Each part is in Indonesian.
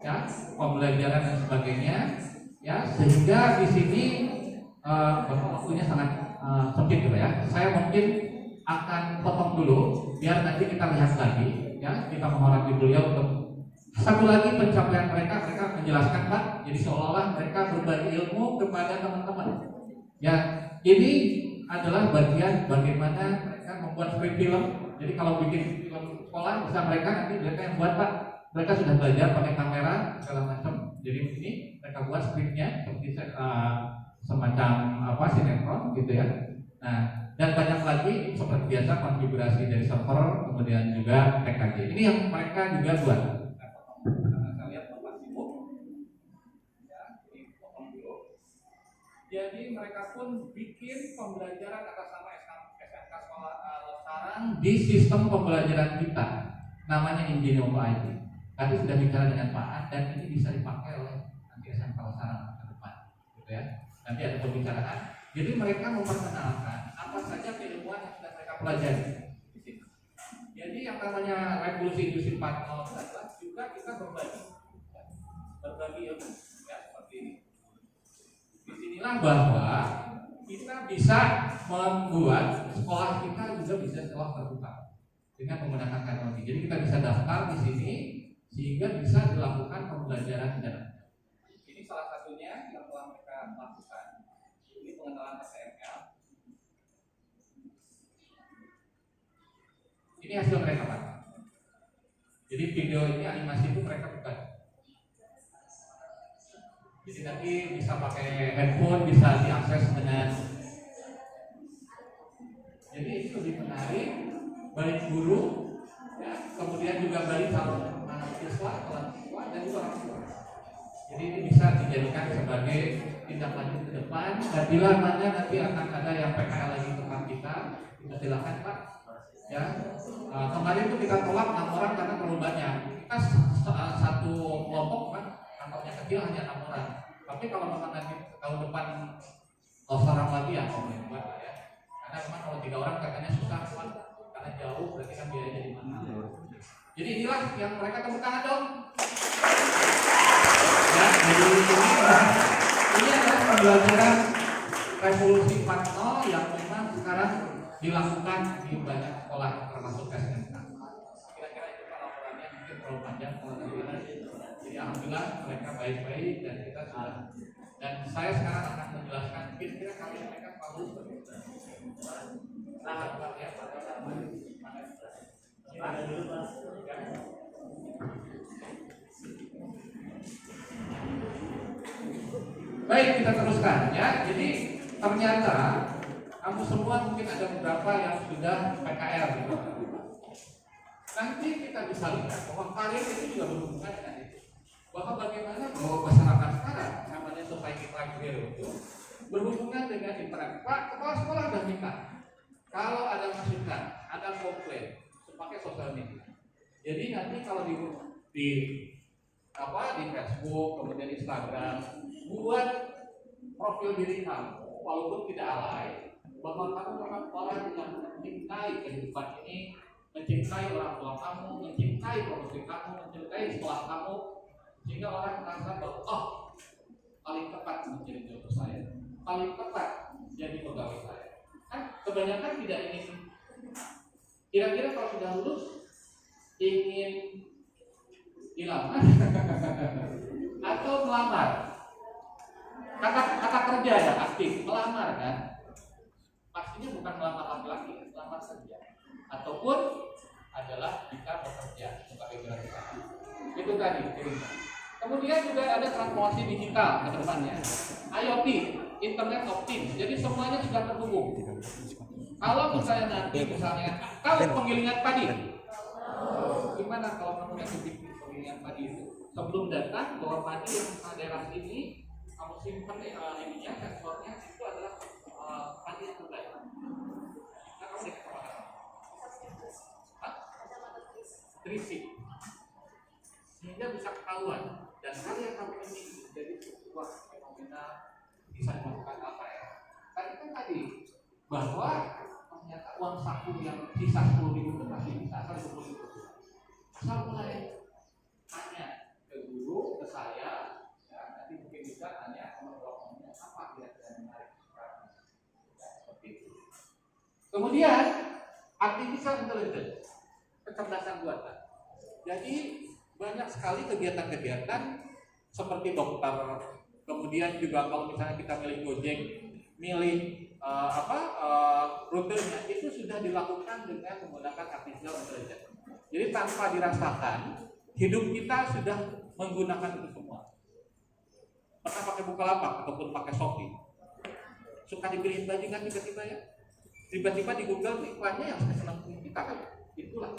ya, pembelajaran dan sebagainya, ya, sehingga di sini waktunya sangat sempit gitu ya. Saya mungkin akan potong dulu biar nanti kita lihat lagi, ya, kita menghormati beliau untuk satu lagi pencapaian mereka menjelaskan Pak, jadi seolah-olah mereka berbagi ilmu kepada teman-teman. Ya, ini adalah bagian bagaimana mereka membuat skrip film. Jadi kalau bikin film sekolah bisa mereka yang buat Pak. Mereka sudah belajar pakai kamera segala macam. Jadi ini mereka buat skripnya seperti semacam sinetron gitu ya. Nah, dan banyak lagi seperti biasa konfigurasi dari server, kemudian juga PKG. Ini yang mereka juga buat. Saya lihat Bapak sibuk. Ya, ini potong dulu. Jadi mereka pun bikin pembelajaran atas nama SMK Sekolah Lestari di sistem pembelajaran kita, namanya Ingenio IT. Tadi sudah bicara dengan Pak An dan ini bisa dipakai oleh nanti SMK Lestari ke depan, gitu ya. Nanti ada pembicaraan. Jadi mereka memperkenalkan apa saja keilmuan yang sudah mereka pelajari. Jadi yang namanya revolusi industri 4.0 adalah juga kita berbagi ilmu, ya, seperti ini. Disinilah bahwa kita bisa membuat sekolah kita juga bisa sekolah terbuka dengan menggunakan teknologi. Jadi kita bisa daftar di sini sehingga bisa dilakukan pembelajaran jarak jauh. Ini salah satunya yang telah mereka lakukan. Ini pengenalan SML. Ini hasil mereka Pak. Jadi video ini animasi itu mereka bukan. Jadi nanti bisa pakai handphone, bisa diakses dengan. Jadi ini lebih menarik bagi guru, ya, kemudian juga bagi calon siswa, dan juga orang tua. Jadi ini bisa dijadikan sebagai tindak lanjut ke depan. Dan bila mana nanti akan ada yang PKL lagi tempat kita silakan Pak. Ya, kemarin itu kita tolak 6 orang karena terlalu banyak. Kita satu kelompok kan, kantornya kecil hanya 6 orang. Tapi kalau memang nanti tahun depan seorang lagi ya, buat ya. Karena memang kalau 3 orang katanya susah Pak, karena jauh berarti kan biayanya di mana. Jadi inilah yang mereka tepuk tangan dong. Ya, jadi ini adalah pembelajaran revolusi 4.0 yang memang sekarang dilakukan di banyak sekolah termasuk SMK. Kira-kira itu Pak laporannya, mungkin terlalu panjang kalau jadi alhamdulillah mereka baik-baik dan kita sudah. Dan saya sekarang akan menjelaskan kira-kira kali mereka tahu seperti itu. Nah, Pak ya, ada dulu Pak. Baik, kita teruskan ya. Jadi ternyata kamu semua mungkin ada beberapa yang sudah PKR gitu. Nanti kita bisa lihat bahwa karir itu juga berhubungan dengan itu. Bahwa bagaimana bahwa masyarakat sekarang namanya society career itu berhubungan dengan internet. Pak, kepala sekolah sudah minta kalau ada masukan, ada komplain, pakai sosial media. Jadi nanti kalau di Facebook, kemudian Instagram, buat profil diri kamu, walaupun tidak alay, bahwa kamu memang orang yang mencintai kehidupan ini, mencintai orang tua kamu, mencintai profesi kamu, mencintai sekolah kamu, sehingga orang merasa bahwa paling tepat menjadi jodoh saya, paling tepat jadi pegawai saya. Kan kebanyakan tidak ingin. Kira-kira kalau sudah lulus ingin dilamar atau melamar? Kata kerja ya aktif, melamar kan? Pastinya bukan melamar laki-laki, melamar kerja. Ataupun adalah kita bekerja sebagai wirausaha. Itu tadi. Kemudian juga ada transformasi digital ke depannya. IoT, Internet of Things. Jadi semuanya sudah terhubung. Kalau misalnya nanti kalau penggilingan padi, gimana kalau kamu nanti bikin penggilingan padi itu? Sebelum datang bahwa padi yang daerah ini kamu simpan ininya, sensornya itu adalah padi yang terbaik. Nah, kamu dikasih apa? Tracing. Sehingga bisa ketahuan dan hal yang kamu ini menjadi sebuah fenomena bisa dilakukan apa ya? Kan tadi bahwa ternyata uang saku yang sisa 10.000 itu masih bisa asal 10.000. Asal mulai tanya ke guru, ke Kemudian artificial intelligence, kecerdasan buatan. Jadi banyak sekali kegiatan-kegiatan seperti dokter, kemudian juga kalau misalnya kita milih Gojek, milih rutenya itu sudah dilakukan dengan menggunakan artificial intelligence. Jadi tanpa dirasakan, hidup kita sudah menggunakan itu semua. Pernah pakai Bukalapak ataupun pakai Shopee? Suka dipilihin baju kan tiba-tiba ya? Tiba-tiba di Google iklannya yang senang kita kan? Itulah.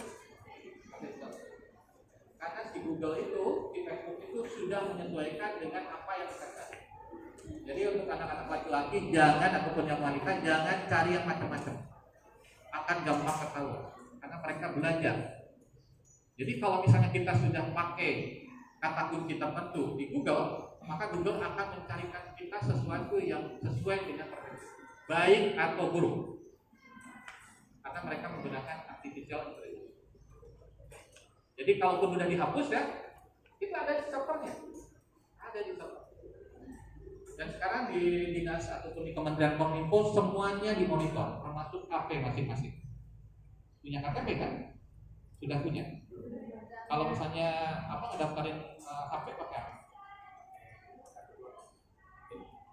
Karena di Google itu, di Facebook itu sudah menyesuaikan dengan apa yang kita cari. Jadi untuk anak-anak laki-laki jangan, ataupun yang wanita jangan cari yang macam-macam. Akan gampang ketahuan karena mereka belajar. Jadi kalau misalnya kita sudah pakai kata kunci tertentu di Google, maka Google akan mencarikan kita sesuatu yang sesuai dengan preferensi, baik atau buruk. Karena mereka menggunakan artificial intelligence. Jadi kalaupun sudah dihapus ya, itu ada di servernya, ada di server. Dan sekarang di dinas ataupun di Kementerian Kominfo semuanya dimonitor, termasuk HP masing-masing. Punya KTP kan? Sudah punya. Kalau misalnya ngedaftarin HP pakai apa?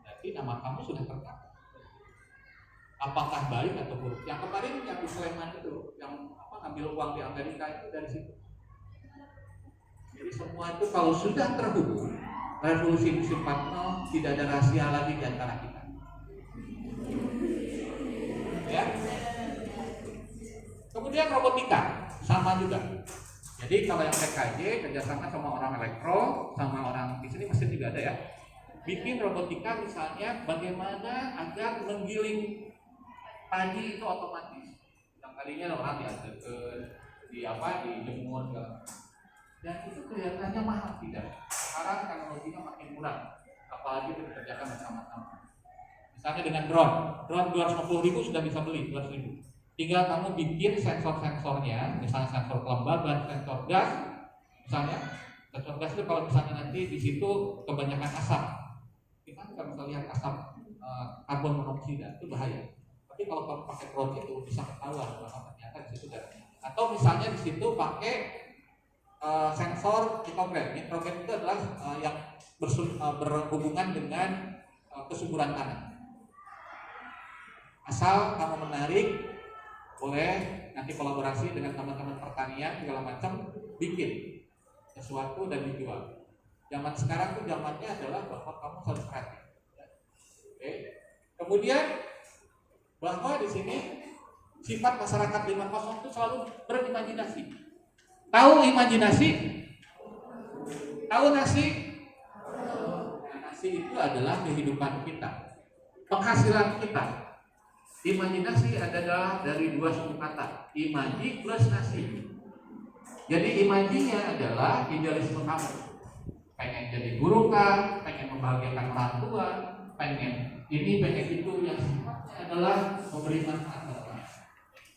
Nanti nama kamu sudah tercatat. Apakah baik atau buruk? Yang kemarin yang di Sleman itu, yang ngambil uang di Amerika itu dari situ. Jadi semua itu kalau sudah terhubung, revolusi industri 4.0 tidak ada rahasia lagi di antara kita. Ya. Kemudian robotika sama juga. Jadi kalau yang TKJ kerjasama sama orang elektro, sama orang di sini mesin juga ada ya. Bikin robotika misalnya bagaimana agar menggiling padi itu otomatis. Yang tadinya orang dijemur segala. Dan itu kelihatannya mahal tidak. Sekarang teknologinya makin murah, apalagi itu dikerjakan bersama-sama. Misalnya dengan drone 250.000 sudah bisa beli 200.000. Tinggal kamu bikin sensor-sensornya, misalnya sensor kelembaban, sensor gas, misalnya sensor gas itu kalau misalnya nanti di situ kebanyakan asap, kita nggak bisa lihat asap karbon monoksida, itu bahaya. Tapi kalau kamu pakai drone itu bisa ketahuan bahwa ternyata di situ ada. Atau misalnya di situ pakai sensor nitrogen. Nitrogen itu adalah yang berhubungan dengan kesuburan tanah. Asal kamu menarik, boleh nanti kolaborasi dengan teman-teman pertanian segala macam, bikin sesuatu dan dijual. Zaman sekarang tuh zamannya adalah bahwa kamu harus kreatif. Oke. Kemudian bahwa di sini sifat masyarakat 5.0 itu selalu berimajinasi. Tahu imajinasi? Tahu nasi? Nah, nasi itu adalah kehidupan kita, penghasilan kita. Imajinasi adalah dari dua suku kata, imaji plus nasi. Jadi imajinya adalah idealisme kamu. Pengen jadi guru kah? Pengen membahagiakan orang tua? Pengen ini, pengen itu, yang sifatnya adalah memberi manfaat.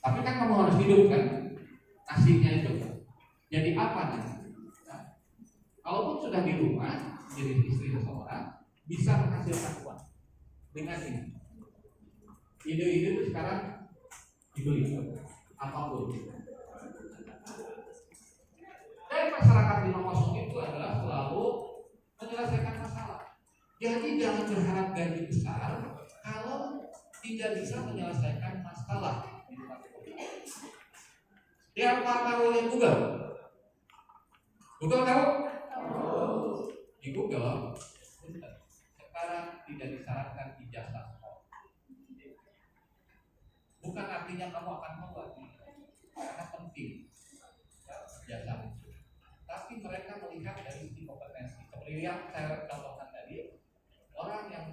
Tapi kan kamu harus hidup kan? Nasinya itu. Jadi apa nanti? Nah, kalaupun sudah di rumah, jadi istri seseorang, bisa menghasilkan uang dengan ini. Ide-ide itu sekarang dibeli apapun. Dan masyarakat 5.0 itu adalah selalu menyelesaikan masalah. Jadi jangan berharap gaji besar kalau tidak bisa menyelesaikan masalah. Yang tahu oleh Google. Google tahu? Di Google sekarang tidak disyaratkan ijazah sekolah. Bukan artinya kamu akan membuat, karena penting ijazah. Tapi mereka melihat dari sisi kompetensi. Seperti yang saya contohkan tadi, orang yang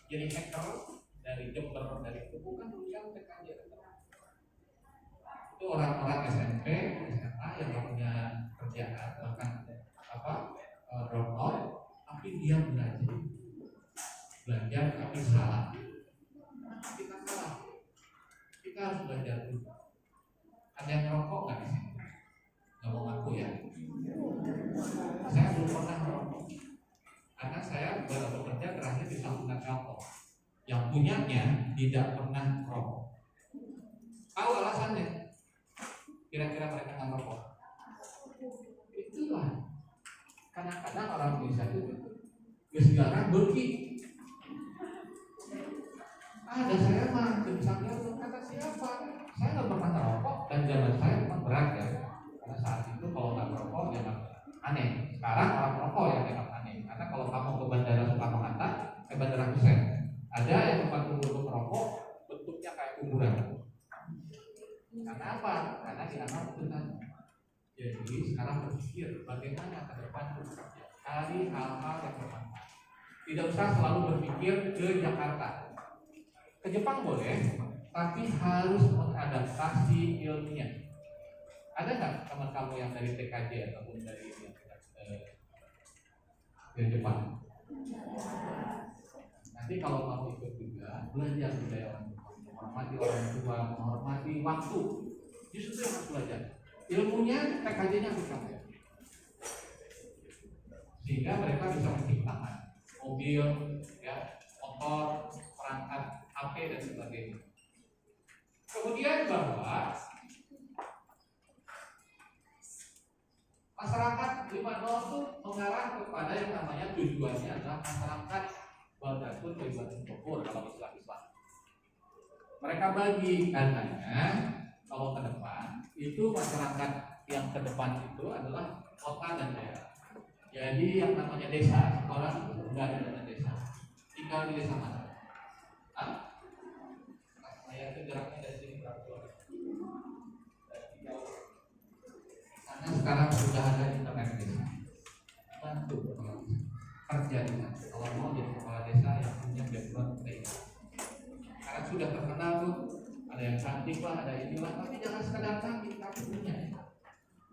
jadi hacker dari Jember, dari itu bukan lulusan TKJ. Itu orang-orang SMP, SMA yang gak punya kerjaan, bahkan drop out, tapi dia belajar tapi salah. Kita salah, kita harus belajar dulu. Ada yang merokok nggak di sini? Nggak mau ngaku ya? Saya belum pernah merokok, karena saya baru bekerja terakhir di Sambungan Telkom. Yang punyanya tidak pernah merokok. Tahu alasannya? Kira-kira mereka nggak merokok? Itulah. Kadang-kadang orang Indonesia itu segala beki. Ada saya mah misalnya kata siapa? Saya nggak pernah merokok dan zaman saya memang berat ya. Karena saat itu kalau nggak merokok dianggap aneh. Sekarang orang merokok yang dianggap aneh. Karena kalau kamu ke bandara Soekarno Hatta, bandara Hussein, ada yang tempat untuk merokok bentuknya kayak kuburan. Karena apa? Karena dianggap benar. Jadi sekarang berpikir bagaimana ke depan cari hal-hal yang bermanfaat. Tidak usah selalu berpikir ke Jakarta. Ke Jepang boleh, tapi harus mengadaptasi ilmunya. Ada nggak teman kamu yang dari TKJ ataupun dari Jepang? Nanti kalau kamu ikut juga belajar budaya orang Jepang, menghormati orang tua, menghormati waktu. Justru yang harus belajar. Ilmunya TKJ-nya harus kamu. Sehingga mereka bisa menciptakan mobil, ya, motor, perangkat HP dan sebagainya. Kemudian bahwa masyarakat 5.0 itu mengarah kepada yang namanya tujuannya adalah masyarakat Baldatun Kalimantan Timur kalau Islam. Mereka bagi katanya kalau ke depan itu masyarakat yang ke depan itu adalah kota dan daerah. Jadi yang namanya desa, orang enggak ada dengan desa. Tinggal di desa mana? Saya itu jaraknya dari sini berapa? Karena sekarang sudah ada internet desa. Bantu kerja dengan kalau mau jadi kepala desa yang punya background desa. Karena sudah terkenal tuh, ada yang cantik lah, ada inilah, tapi jangan sekadar cantik, tapi punya.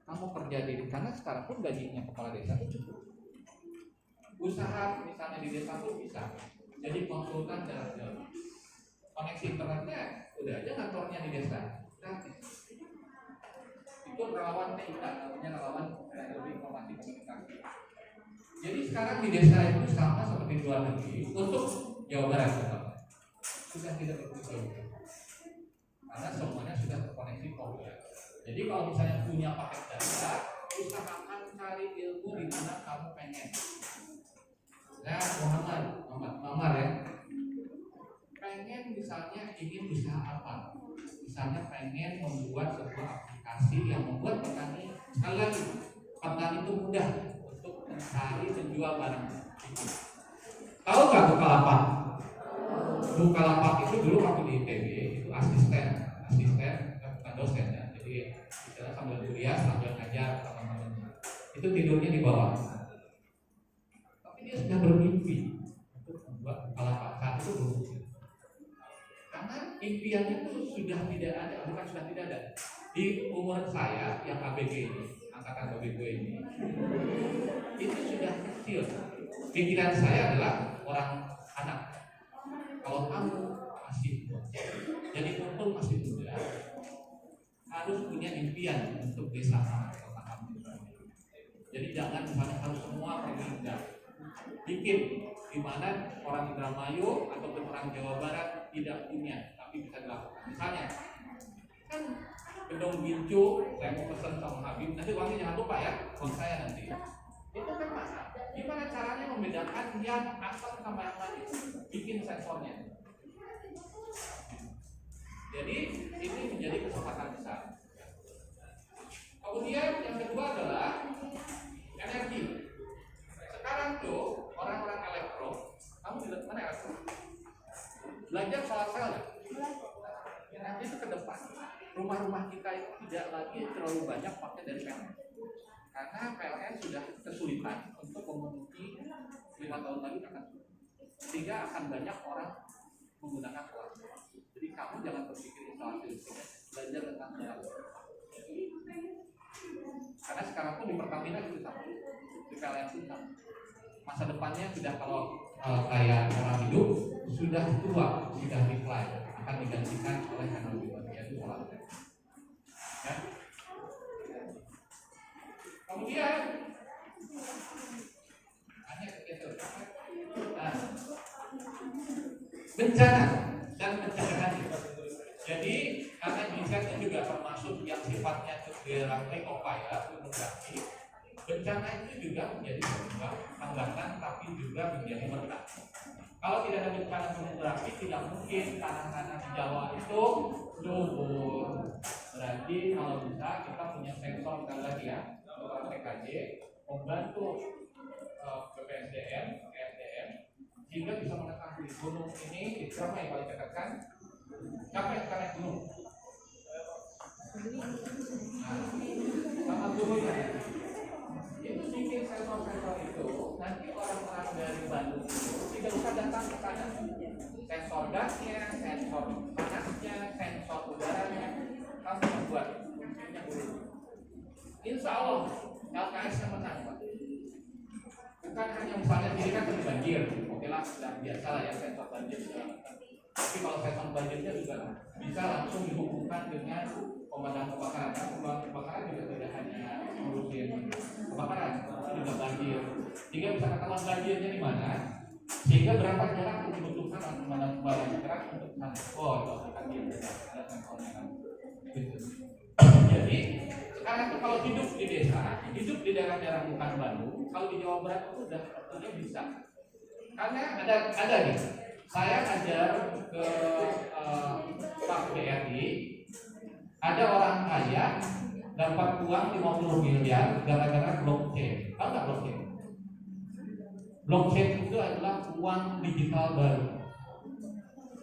Kamu kerja di karena sekarang pun gajinya kepala desa itu cukup. Usaha misalnya di desa pun bisa. Jadi konsultan jarak jauh. Koneksi internetnya udah aja kantornya di desa. Gratis. Itu relawan TIK, namanya relawan teknologi informasi komunikasi. Jadi sekarang di desa itu sama seperti di luar negeri untuk Jawa Barat sudah tidak begitu karena semuanya sudah terkoneksi komputer. Jadi kalau misalnya punya paket data, usahakan cari ilmu di mana kamu pengen. Nah, Muhammad ya, pengen misalnya ingin usaha apa? Misalnya pengen membuat sebuah aplikasi yang membuat petani, sekali lagi, petani itu mudah untuk mencari menjual barang. Tahu nggak Bukalapak? Bukalapak itu dulu waktu di ITB itu asisten bukan dosen ya. Jadi kita sambil kuliah sambil ngajar teman-teman. Itu tidurnya di bawah. Tapi dia sudah bermimpi untuk membuat Bukalapak. Saat itu bermimpi. Karena impiannya itu sudah tidak ada, bukan sudah tidak ada. Di umur saya yang ABG ini, angkatan ABG ini, itu sudah kecil. Pikiran saya adalah orang anak. Kalau kamu masih muda, jadi mumpung masih muda, harus punya impian untuk desa kota kamu. Jadi jangan misalnya harus semua pemerintah bikin di mana orang Indramayu ataupun orang Jawa Barat tidak punya, tapi bisa dilakukan. Misalnya, kan gedung Gincu, saya mau pesan sama Habib, nanti uangnya jangan lupa ya, uang saya nanti. Itu kan masa. Gimana caranya membedakan yang asal sama yang manis? Bikin sensornya. Jadi ini menjadi kesempatan besar. Kemudian yang kedua adalah energi. Sekarang tuh orang-orang elektro, kamu di mana elektro? Belajar soal sel ya? Ya nanti itu ke depan rumah-rumah kita itu tidak lagi terlalu banyak pakai dari PLN. Karena PLN sudah kesulitan untuk memenuhi 5 tahun lagi akan sulit. Sehingga akan banyak orang menggunakan solar. Jadi kamu jangan berpikir instalasi listrik, belajar tentang solar. Karena sekarang pun di Pertamina itu sama, di PLN itu sama. Masa depannya sudah kalau kayak orang hidup sudah tua, sudah decline, akan digantikan oleh teknologi baru yaitu solar. Ya. Kemudian bencana dan pencegahan. Jadi karena GIZ juga termasuk yang sifatnya daerah upaya gunung berapi. Bencana itu juga menjadi sebuah hambatan, tapi juga menjadi berkah. Kalau tidak ada bencana gunung berapi, tidak mungkin tanah-tanah di Jawa itu subur. Berarti kalau bisa kita punya sensor sekali lagi ya, untuk TKJ membantu BPSDM, sehingga bisa mengetahui gunung ini berapa yang paling dekat kan? Siapa yang naik gunung? Sama gurunya. Itu bikin sensor-sensor itu, nanti orang-orang dari Bandung itu tidak usah datang ke sana. Sensor gasnya, sensor panasnya, sensor udaranya, kamu membuat fungsinya guru. Insya Allah LKS-nya menang, Pak. Bukan hanya misalnya ini kan banjir, oke lah, sudah biasa lah ya sensor banjir. Tapi kalau sensor banjirnya juga bisa langsung dihubungkan dengan pemadam kebakaran. Kebakaran juga tidak hanya ngurusin kebakaran, tapi juga banjir. Sehingga bisa ketahuan banjirnya di mana, sehingga berapa jarak yang dibutuhkan pemadam kebakaran untuk transport. Kan gitu, ada sensornya kan. Jadi sekarang itu kalau hidup di desa, hidup di daerah-daerah bukan Bandung, kalau di Jawa Barat itu sudah sepertinya bisa. Karena ada nih, saya ajar ke Pak BRI, ada orang kaya dapat uang 50 miliar gara-gara blockchain. Tahu nggak blockchain? Blockchain itu adalah uang digital baru.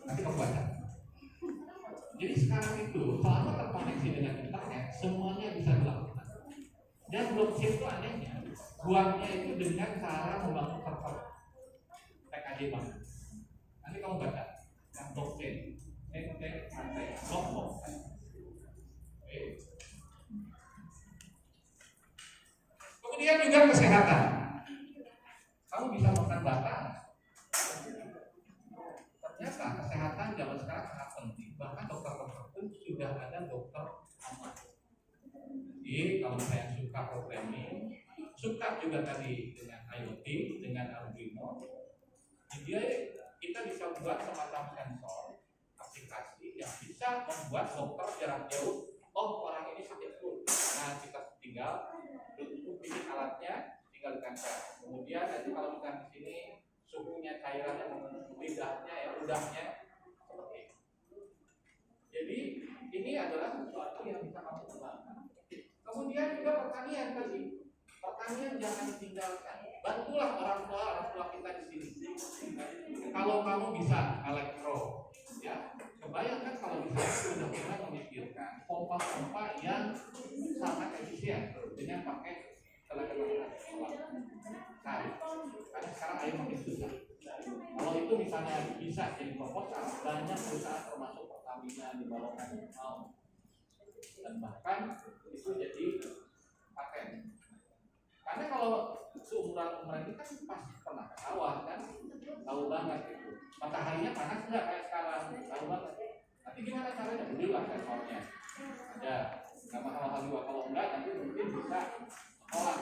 Nanti kamu baca. Jadi sekarang itu selama terkoneksi dengan internet, semuanya bisa dilakukan. Dan blockchain itu anehnya, buatnya itu dengan cara membangun server TKJ Bank. Nanti kamu baca yang blockchain, blockchain. Kemudian juga kesehatan. Kamu bisa makan batang. Ternyata kesehatan zaman sekarang sangat penting. Bahkan dokter-dokter pun sudah ada dokter aman. Jadi kalau saya suka programming, suka juga tadi dengan IoT, dengan Arduino, jadi kita bisa buat semacam sensor aplikasi yang bisa membuat dokter jarak jauh. Oh, orang ini sakit flu. Nah, kita tinggal bikin alatnya, tinggal ditempel. Kemudian nanti kalau kita di sini suhunya, cairannya, lidahnya, ya udahnya seperti itu. Jadi ini adalah sesuatu yang bisa kamu kembangkan. Kemudian juga pertanian tadi. Pertanian jangan ditinggalkan. Bantulah orang tua kita di sini. Kalau kamu bisa elektro, ya, kebayangkan kalau bisa sudah pernah memikirkan pompa-pompa yang sangat efisien dengan pakai tenaga matahari. Nah, karena sekarang air makin susah. Kalau itu misalnya bisa jadi proposal, banyak perusahaan termasuk Pertamina di Balongan mau, dan bahkan itu jadi paten. Karena kalau seumuran itu kan pasti pernah ke sawah kan, tahu banget itu. Mataharinya panas nggak kayak sekarang, tahu banget. Nanti gimana caranya? Belilah sensornya. Ada, nggak mahal-mahal juga. Kalau enggak nanti mungkin bisa olah.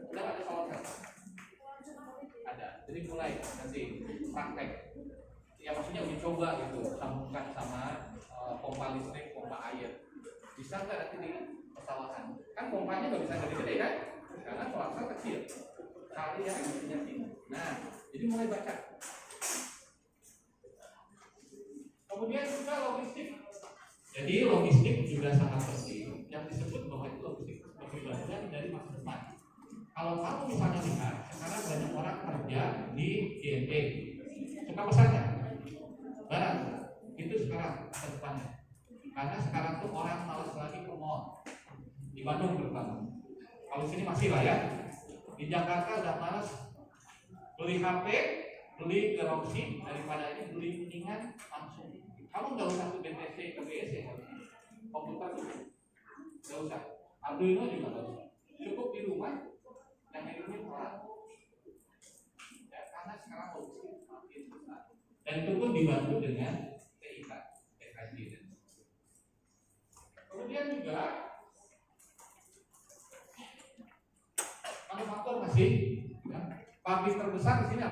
Udah ada solar cell. Ada. Jadi mulai nanti praktek. Ya maksudnya uji coba gitu, sambungkan sama pompa listrik, pompa air. Bisa nggak nanti di pesawahan? Kan pompanya nggak bisa gede-gede kan? Karena solar cell kecil. Kali yang emisinya tinggi. Nah, jadi mulai baca. Kemudian juga logistik. Jadi logistik juga sangat penting. Yang disebut bahwa itu logistik sebagai bagian dari masa depan. Kalau kamu misalnya lihat, sekarang banyak orang kerja di INT. Suka pesannya? Barang. Itu sekarang masa depannya. Karena sekarang tuh orang malas lagi ke mall. Di Bandung terutama. Kalau sini masih lah ya. Di Jakarta udah malas beli HP, beli Galaxy, daripada ini beli mendingan langsung. Kamu nggak usah ke BTC, ke BSC, komputer dulu, nggak usah. Arduino juga nggak usah. Cukup di rumah dan ini orang. Ya, karena sekarang logistik makin besar. Dan itu pun dibantu dengan TIK, TKJ. Kemudian juga manufaktur masih, ya, pabrik terbesar di sini.